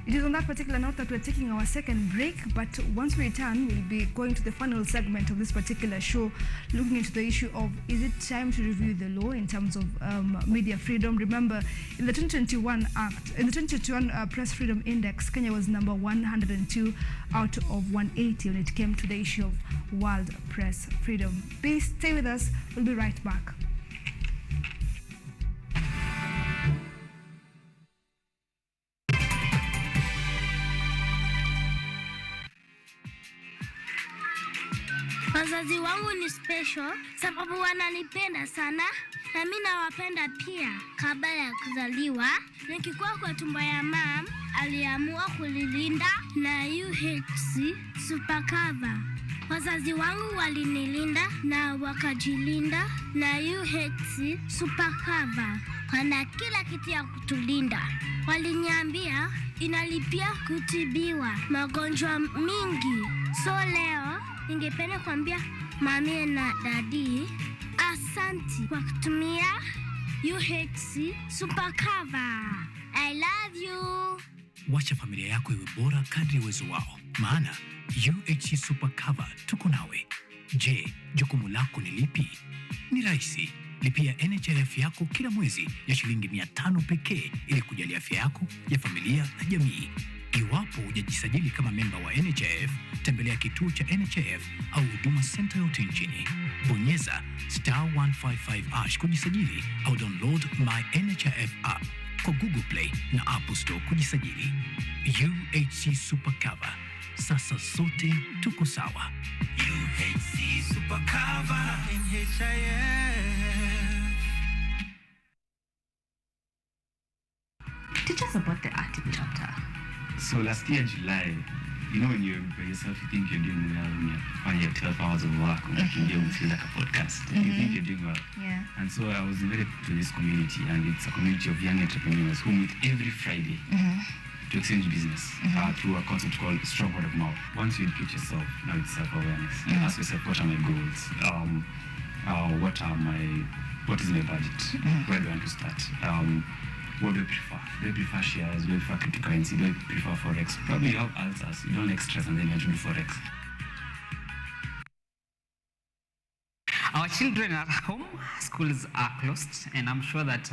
It is on that particular note that we're taking our second break, but once we return, we'll be going to the final segment of this particular show, looking into the issue of, is it time to review the law in terms of media freedom? Remember, in the 2021 Act, in the 2021 Press Freedom Index, Kenya was number 102 out of 180 when it came to the issue of world press freedom. Please stay with us. We'll be right back. Wazazi wangu ni special sababu wananipenda sana na mimi nawapenda pia. Kabla ya kuzaliwa, nikikuwa kwa tumbo ya mama, aliamua kulilinda na UHC super cover. Wazazi wangu walinilinda na wakajilinda na UHC super cover. Wana kila kitu ya kutulinda. Waliniambia inalipia kutibiwa magonjwa mingi. So leo ningependa kuambia mami na dadi asanti kwa kutumia UHC super cover. I love you. Wacha familia yako iwe bora kadri uwezo wao, maana UHC super cover tuko nawe. Je, jukumu lako ni lipi? Ni rahisi. Lipia NHIF yako kila mwezi ya shilingi 500 pekee ili kujali afya yako, ya familia na jamii. Iwapo hujajisajili kama memba wa NHIF, tembelea kituo cha NHIF au huduma center yote nchini. Bonyeza *155# kujisajili au download My NHIF app kwa Google Play na Apple Store kujisajili. UHC Super Cover. Sasa sote tuko sawa. UHC Super Cover NHIF. us about the Arctic chapter. So last year, July, you know, when you're by yourself, you think you're doing well, when you're on your 12 hours of work, or you can feel like a podcast. You think you're doing well. Yeah. And so I was invited to this community, and it's a community of young entrepreneurs who meet every Friday to exchange business through a concept called strong word of mouth. Once you educate yourself, now it's self-awareness. You ask yourself, what are my goals? What is my budget? Where do I want to start? What do I prefer? Do I prefer shares? Do I prefer cryptocurrency? Do I prefer Forex? Probably you have answers. You don't like stress and then you want to do Forex. Our children are home, schools are closed, and I'm sure that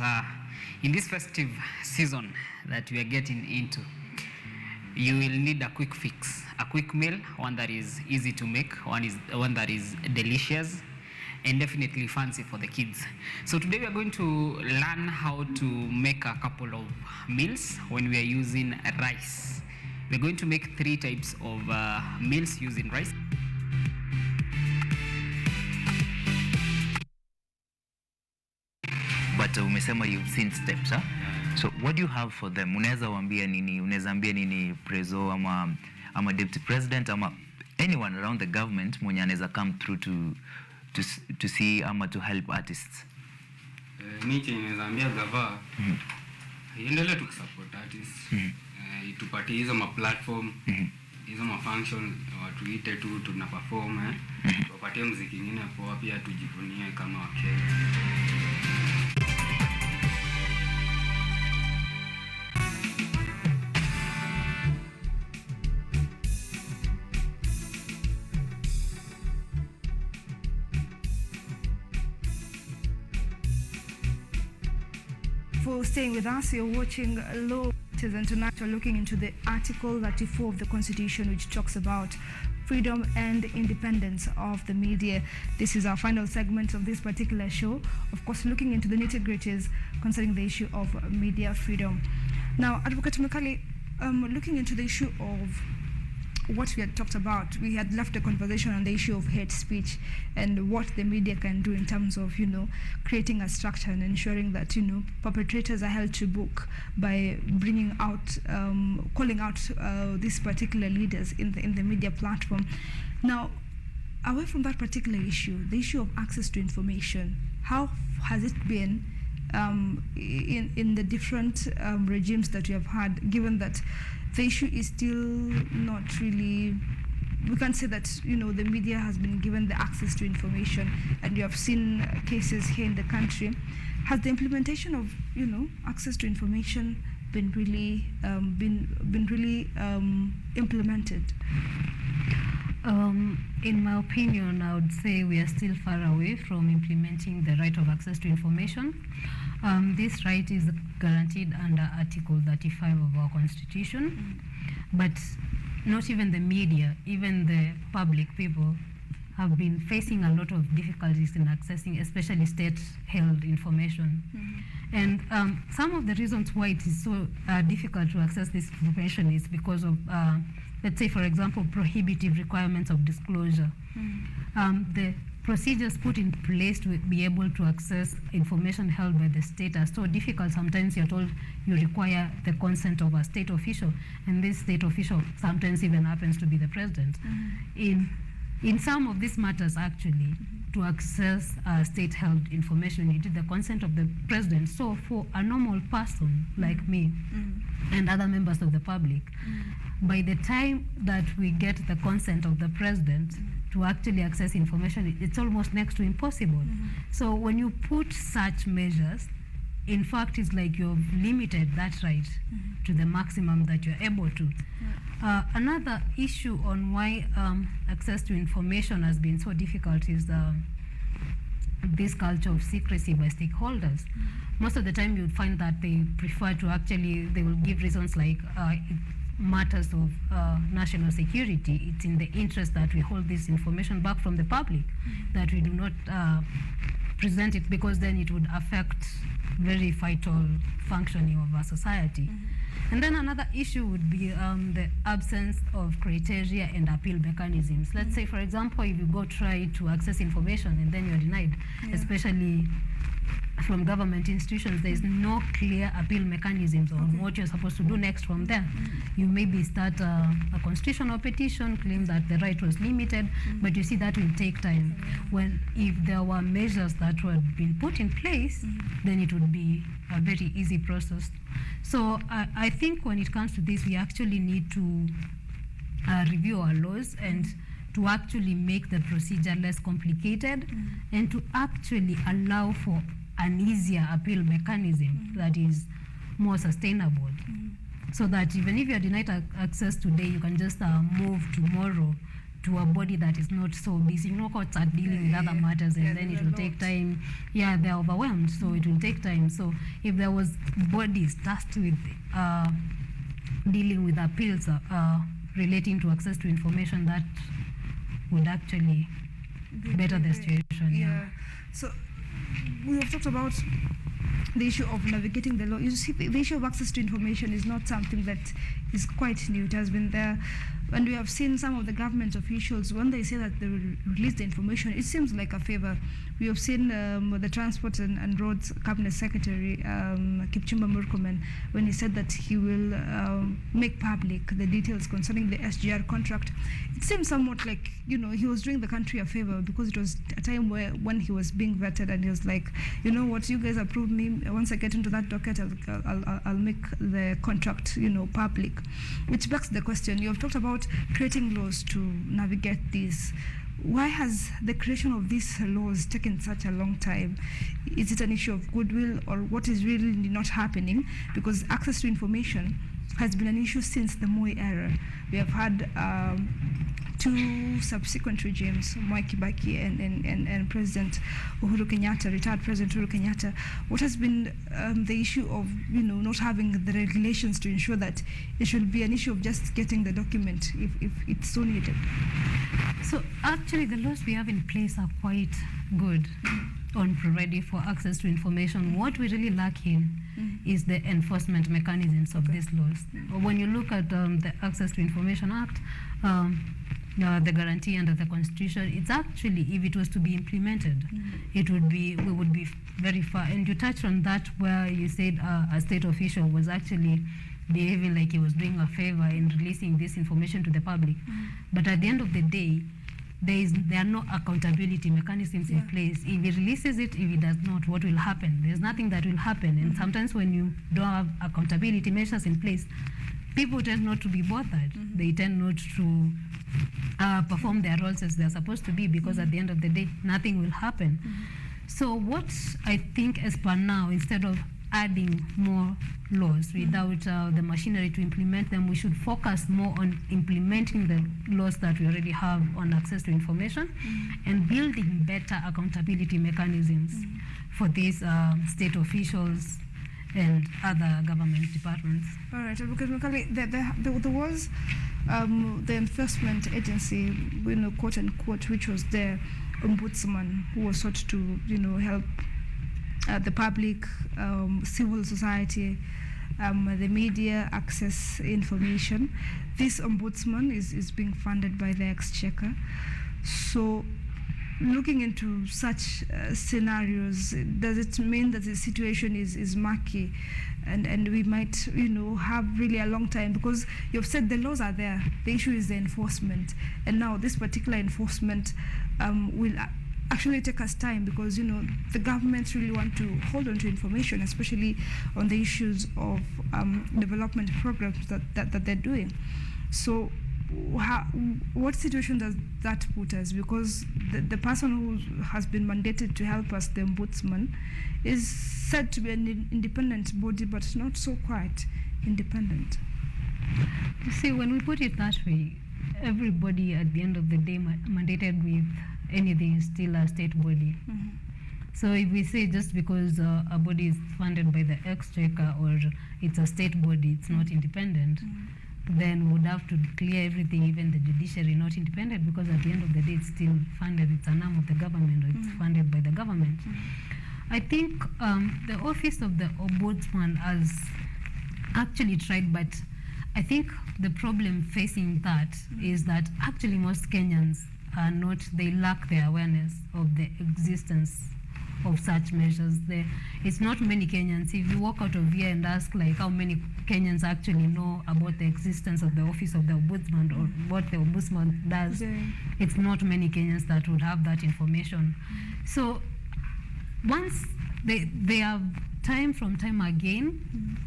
in this festive season that we are getting into, you will need a quick fix, a quick meal, one that is easy to make, one that is delicious, and definitely fancy for the kids. So today we are going to learn how to make a couple of meals when we are using rice. We're going to make 3 types of meals using rice. But umesema you've seen steps, huh? So what do you have for them? Unaweza waambia nini? Unaweza ambia nini prezo ama deputy president ama anyone around the government mwenye anaweza come through to see ama to help artists? Niche inaweza ambia gava iendelee tukisupport artists, itupatie hizo ma platform, hizo ma function, watuite tu tuna perform, tupatie muziki nyingine poa pia tujivunie kama Wakenya. For staying with us, you're watching Law and tonight we're looking into the Article 34 of the Constitution, which talks about freedom and independence of the media. This is our final segment of this particular show, of course looking into the nitty-gritties concerning the issue of media freedom. Now, Advocate Mekali, looking into the issue of what we had talked about, we had left the conversation on the issue of hate speech and what the media can do in terms of, creating a structure and ensuring that, perpetrators are held to book by bringing out, calling out these particular leaders in the media platform. Now, away from that particular issue, the issue of access to information, how has it been in the different regimes that you have had, given that the issue is still not really, we can't say that, the media has been given the access to information, and you have seen cases here in the country. Has the implementation of, access to information been really, implemented? In my opinion, I would say we are still far away from implementing the right of access to information. This right is guaranteed under Article 35 of our Constitution, but not even the media, even the public people have been facing a lot of difficulties in accessing, especially state-held information. And some of the reasons why it is so difficult to access this information is because of, let's say, for example, prohibitive requirements of disclosure. The procedures put in place to be able to access information held by the state are so difficult. Sometimes you're told you require the consent of a state official, and this state official sometimes even happens to be the president. In some of these matters, actually, to access state-held information, you need the consent of the president. So for a normal person like me and other members of the public, by the time that we get the consent of the president to actually access information, it's almost next to impossible. So when you put such measures, in fact, it's like you've limited that right to the maximum that you're able to. Another issue on why access to information has been so difficult is this culture of secrecy by stakeholders. Most of the time you'd find that they prefer to actually, they will give reasons like matters of national security. It's in the interest that we hold this information back from the public, that we do not present it, because then it would affect very vital functioning of our society. And then another issue would be the absence of criteria and appeal mechanisms. Let's say, for example, if you go try to access information and then you're denied, especially from government institutions, there is no clear appeal mechanisms on what you're supposed to do next from there. You maybe start a constitutional petition, claim that the right was limited, but you see that will take time. When if there were measures that were being put in place, then it would be a very easy process. So I think when it comes to this, we actually need to review our laws and to actually make the procedure less complicated and to actually allow for an easier appeal mechanism that is more sustainable. So that even if you're denied access today, you can just move tomorrow to a body that is not so busy. You know, courts are dealing with other matters and then it will take time. Yeah, they're overwhelmed, so it will take time. So if there was bodies tasked with dealing with appeals relating to access to information, that would actually better the situation. Yeah. So we have talked about the issue of navigating the law. You see, the issue of access to information is not something that is quite new. It has been there. And we have seen some of the government officials, when they say that they will release the information, it seems like a favor. We have seen the Transport and Roads Cabinet Secretary, Kipchumba Murkomen, when he said that he will make public the details concerning the SGR contract. It seems somewhat like, you know, he was doing the country a favor, because it was a time when he was being vetted and he was like, you know what, you guys approve me. Once I get into that docket, I'll make the contract, you know, public. Which begs the question, you have talked about creating laws to navigate this. Why has the creation of these laws taken such a long time? Is it an issue of goodwill, or what is really not happening? Because access to information has been an issue since the Moi era. We have had two subsequent regimes, Mwai Kibaki and President Uhuru Kenyatta, retired President Uhuru Kenyatta. What has been the issue of, you know, not having the regulations to ensure that it should be an issue of just getting the document if it's so needed? So actually the laws we have in place are quite good on providing for access to information. What we really lack in is the enforcement mechanisms of these laws. When you look at the Access to Information Act, the guarantee under the Constitution, it's actually, if it was to be implemented, it would be, we would be very far. And you touched on that where you said a state official was actually behaving like he was doing a favor in releasing this information to the public. But at the end of the day, there are no accountability mechanisms in place. If he releases it, if he does not, what will happen? There's nothing that will happen. And sometimes when you don't have accountability measures in place, people tend not to be bothered. They tend not to perform their roles as they're supposed to be, because at the end of the day, nothing will happen. So what I think as per now, instead of adding more laws without the machinery to implement them, we should focus more on implementing the laws that we already have on access to information and building better accountability mechanisms for these state officials and other government departments. All right, because there was the enforcement agency, you know, quote unquote, which was the ombudsman, who was sought to, you know, help the public, civil society, the media access information. This ombudsman is being funded by the Exchequer. So looking into such scenarios, does it mean that the situation is murky and we might, you know, have really a long time? Because you've said the laws are there, the issue is the enforcement, and now this particular enforcement will actually take us time, because, you know, the governments really want to hold on to information, especially on the issues of development programs that they're doing. So what situation does that put us? Because the person who has been mandated to help us, the ombudsman, is said to be an independent body, but not so quite independent. You see, when we put it that way, everybody at the end of the day mandated with anything is still a state body. So if we say just because a body is funded by the Exchequer or it's a state body, it's not independent, then we would have to clear everything, even the judiciary not independent, because at the end of the day it's still funded, it's an arm of the government, or it's funded by the government. I think the office of the ombudsman has actually tried, but I think the problem facing that is that actually most Kenyans are not, they lack the awareness of the existence of such measures. It's not many Kenyans. If you walk out of here and ask like how many Kenyans actually know about the existence of the office of the ombudsman or what the ombudsman does, it's not many Kenyans that would have that information. So once they have time from time again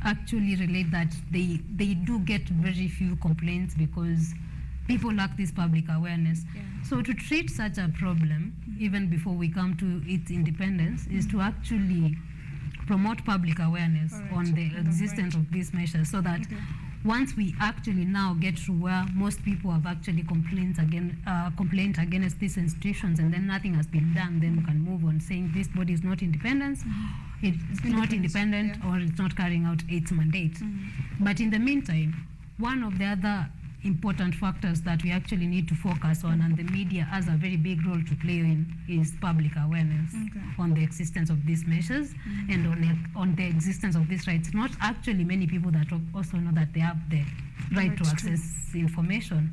actually relate that they do get very few complaints because people lack this public awareness. So to treat such a problem, even before we come to its independence, is to actually promote public awareness on the existence of these measures, so that once we actually now get to where most people have actually complained against these institutions and then nothing has been done, then we can move on saying this body is not independent, it's not independent, or it's not carrying out its mandate. But in the meantime, one of the other important factors that we actually need to focus on, and the media has a very big role to play in, is public awareness on the existence of these measures and on the existence of these rights. Not actually many people that also know that they have the right to access information.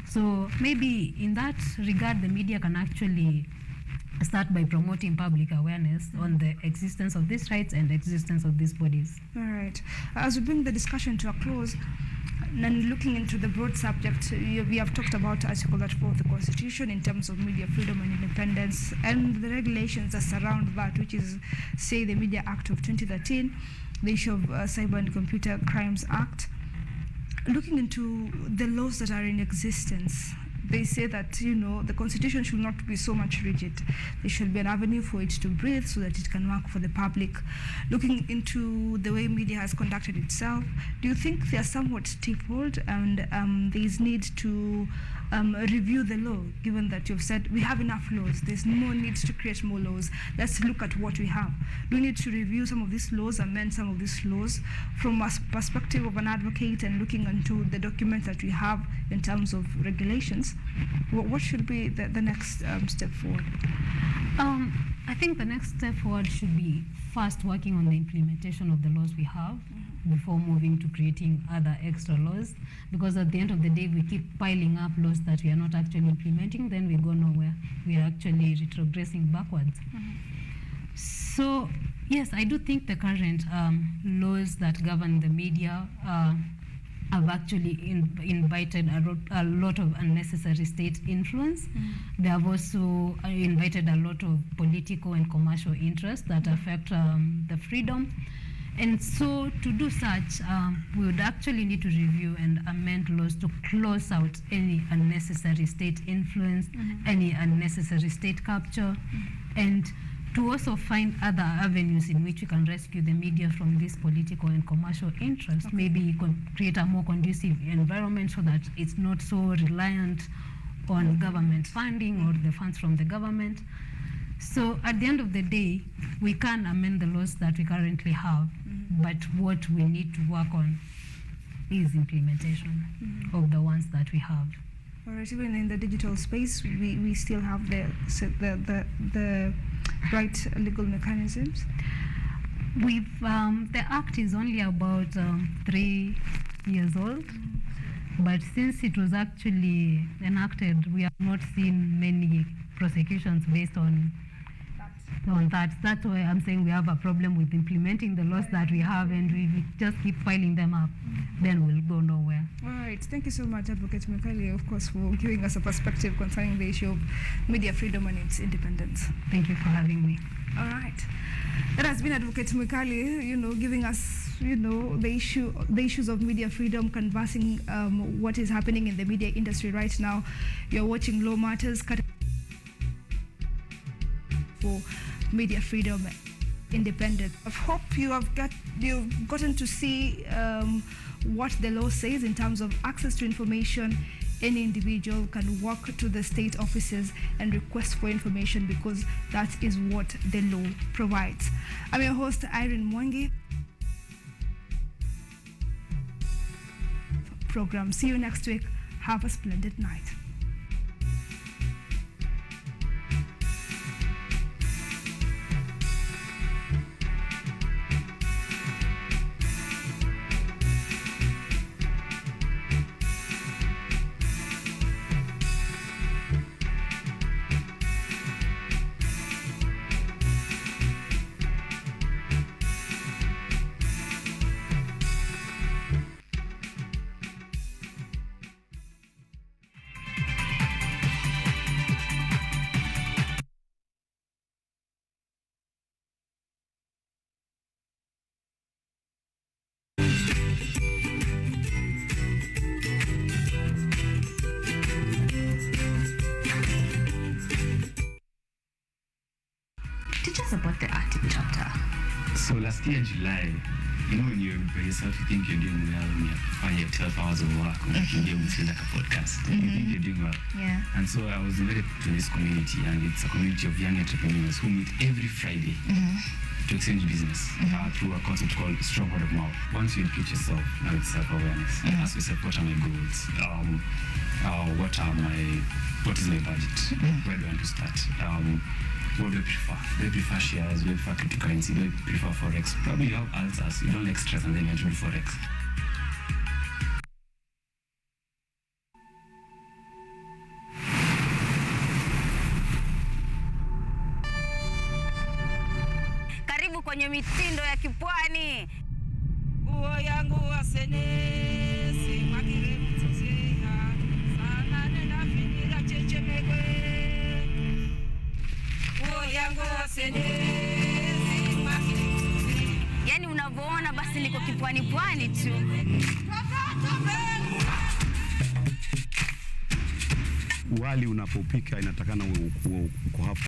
So maybe in that regard, the media can actually start by promoting public awareness on the existence of these rights and the existence of these bodies. All right. As we bring the discussion to a close, and looking into the broad subject, we have talked about Article 34 of the Constitution in terms of media freedom and independence, and the regulations that surround that, which is, say, the Media Act of 2013, the issue of Cyber and Computer Crimes Act. Looking into the laws that are in existence, they say that, you know, the Constitution should not be so much rigid. There should be an avenue for it to breathe so that it can work for the public. Looking into the way media has conducted itself, do you think they are somewhat stifled and there is need to review the law, given that you've said we have enough laws, there's no need to create more laws, let's look at what we have. Do we need to review some of these laws, amend some of these laws from a perspective of an advocate and looking into the documents that we have in terms of regulations? What should be the next step forward? I think the next step forward should be first working on the implementation of the laws we have before moving to creating other extra laws, because at the end of the day, we keep piling up laws that we are not actually implementing, then we go nowhere. We are actually retrogressing backwards. So yes, I do think the current laws that govern the media have actually invited a lot of unnecessary state influence. They have also invited a lot of political and commercial interests that affect the freedom. And so to do such, we would actually need to review and amend laws to close out any unnecessary state influence, any unnecessary state capture, and to also find other avenues in which we can rescue the media from this political and commercial interest. Maybe create a more conducive environment so that it's not so reliant on government funding or the funds from the government. So at the end of the day, we can amend the laws that we currently have, but what we need to work on is implementation of the ones that we have. All right, even in the digital space, we still have the right legal mechanisms. The Act is only about 3 years old, but since it was actually enacted, we have not seen many prosecutions based on that. That's why I'm saying we have a problem with implementing the laws that we have, and we just keep piling them up, then we'll go nowhere. All right, thank you so much, Advocate Mikali, of course, for giving us a perspective concerning the issue of media freedom and its independence. Thank you for having me. All right, that has been Advocate Mikali, giving us, the issues of media freedom, conversing what is happening in the media industry right now. You're watching Law Matters for media freedom, independence. I hope you've gotten to see what the law says in terms of access to information. Any individual can walk to the state offices and request for information because that is what the law provides. I'm your host, IRENE MWANGI. Program. See you next week. Have a splendid night. Teach us about the art chapter. So last year, July, you know, when you're by yourself, you think you're doing well, and you're finding 12 hours of work, and you can do like a podcast. You think you're doing well. Yeah. And so I was invited to this community, and it's a community of young entrepreneurs who meet every Friday to exchange business through a concept called strong word of mouth. Once you educate yourself, now it's self-awareness. Ask yourself, what are my goals? What is my budget? Where do I want to start? What do I prefer? Do I prefer shares? Do I prefer cryptocurrency? Do I prefer forex? Probably you have answers. You don't like stress, and then you want to do forex. Karibu kwenye mitindo ya kipwani. Nguo yangu wasenesi magire mtosea sana nena finira chechemegwe. Nguo yangu wasenesi magire mtosea. Yaani unavyoona basi liko kipwani pwani tu. Wali unapopika inatakana uko hapo